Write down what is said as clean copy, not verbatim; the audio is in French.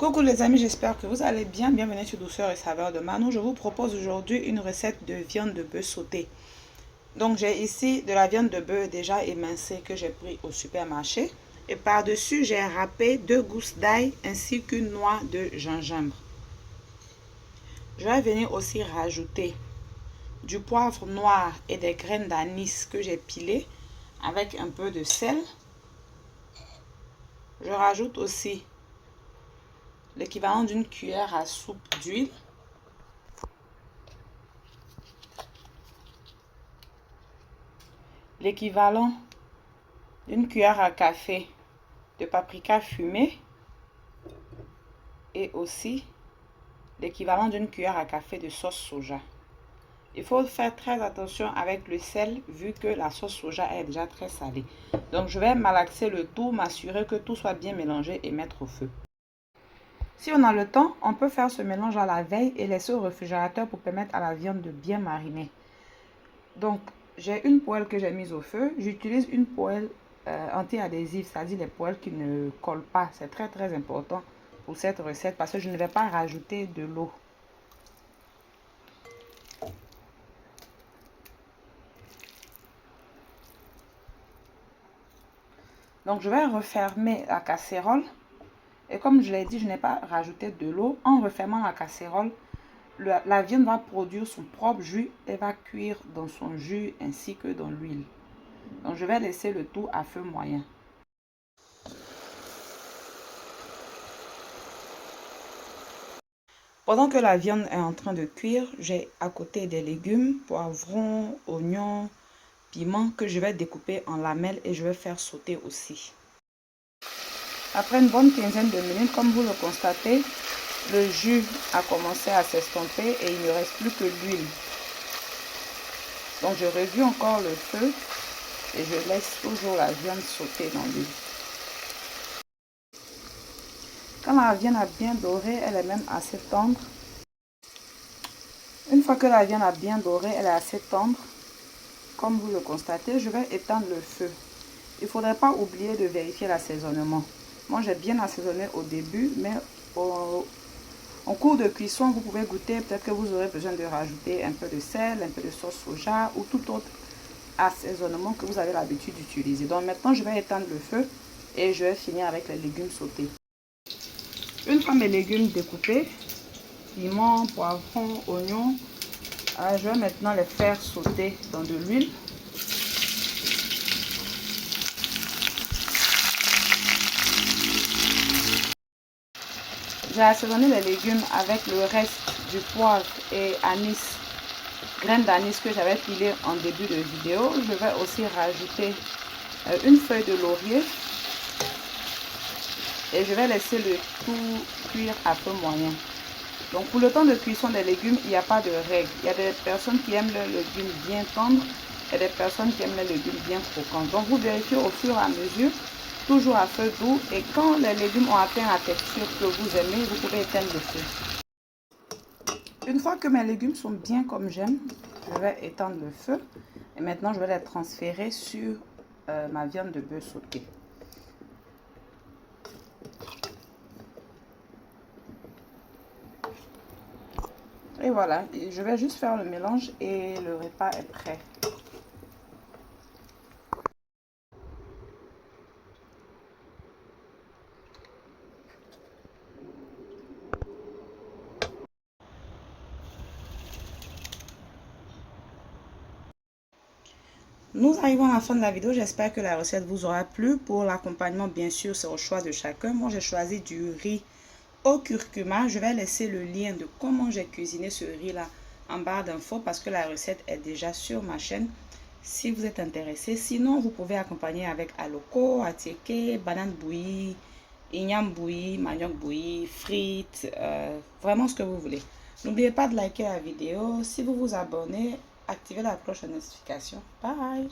Coucou les amis, j'espère que vous allez bien. Bienvenue sur Douceur et Saveur de Manon. Je vous propose aujourd'hui une recette de viande de bœuf sautée. Donc j'ai ici de la viande de bœuf déjà émincée que j'ai pris au supermarché. Et par-dessus, j'ai râpé 2 gousses d'ail ainsi qu'une noix de gingembre. Je vais venir aussi rajouter du poivre noir et des graines d'anis que j'ai pilées avec un peu de sel. Je rajoute aussi l'équivalent d'une cuillère à soupe d'huile. L'équivalent d'une cuillère à café de paprika fumé. Et aussi l'équivalent d'une cuillère à café de sauce soja. Il faut faire très attention avec le sel vu que la sauce soja est déjà très salée. Donc je vais malaxer le tout, m'assurer que tout soit bien mélangé et mettre au feu. Si on a le temps, on peut faire ce mélange à la veille et laisser au réfrigérateur pour permettre à la viande de bien mariner. Donc j'ai une poêle que j'ai mise au feu. J'utilise une poêle anti-adhésive, c'est-à-dire les poêles qui ne collent pas. C'est très important pour cette recette parce que je ne vais pas rajouter de l'eau. Donc je vais refermer la casserole et comme je l'ai dit, je n'ai pas rajouté de l'eau. En refermant la casserole, la viande va produire son propre jus et va cuire dans son jus ainsi que dans l'huile. Donc je vais laisser le tout à feu moyen. Pendant que la viande est en train de cuire, j'ai à côté des légumes, poivrons, oignons, piments que je vais découper en lamelles et je vais faire sauter aussi. Après une bonne quinzaine de minutes, comme vous le constatez, le jus a commencé à s'estomper et il ne reste plus que l'huile. Donc je réduis encore le feu et je laisse toujours la viande sauter dans l'huile. Quand la viande a bien doré, elle est même assez tendre. Une fois que la viande a bien doré, elle est assez tendre. Comme vous le constatez, je vais éteindre le feu. Il ne faudrait pas oublier de vérifier l'assaisonnement. Moi, j'ai bien assaisonné au début, mais en cours de cuisson, vous pouvez goûter. Peut-être que vous aurez besoin de rajouter un peu de sel, un peu de sauce soja ou tout autre assaisonnement que vous avez l'habitude d'utiliser. Donc maintenant, je vais éteindre le feu et je vais finir avec les légumes sautés. Une fois mes légumes découpés, piments, poivrons, oignons, je vais maintenant les faire sauter dans de l'huile. J'ai assaisonné les légumes avec le reste du poivre et anis, graines d'anis que j'avais pilées en début de vidéo. Je vais aussi rajouter une feuille de laurier et je vais laisser le tout cuire à feu moyen. Donc pour le temps de cuisson des légumes, il n'y a pas de règle. Il y a des personnes qui aiment les légumes bien tendres et des personnes qui aiment les légumes bien croquants. Donc vous vérifiez au fur et à mesure, toujours à feu doux, et quand les légumes ont atteint la texture que vous aimez, vous pouvez éteindre le feu. Une fois que mes légumes sont bien comme j'aime, je vais éteindre le feu et maintenant je vais les transférer sur ma viande de bœuf sautée. Et voilà, je vais juste faire le mélange et le repas est prêt. Nous arrivons à la fin de la vidéo, j'espère que la recette vous aura plu. Pour l'accompagnement, bien sûr, c'est au choix de chacun. Moi, j'ai choisi du riz au curcuma. Je vais laisser le lien de comment j'ai cuisiné ce riz-là en barre d'infos parce que la recette est déjà sur ma chaîne si vous êtes intéressé. Sinon, vous pouvez accompagner avec aloko, atieke, banane bouillie, igname bouillie, manioc bouilli, frites, vraiment ce que vous voulez. N'oubliez pas de liker la vidéo. Si vous vous abonnez, activez la cloche de notification. Bye!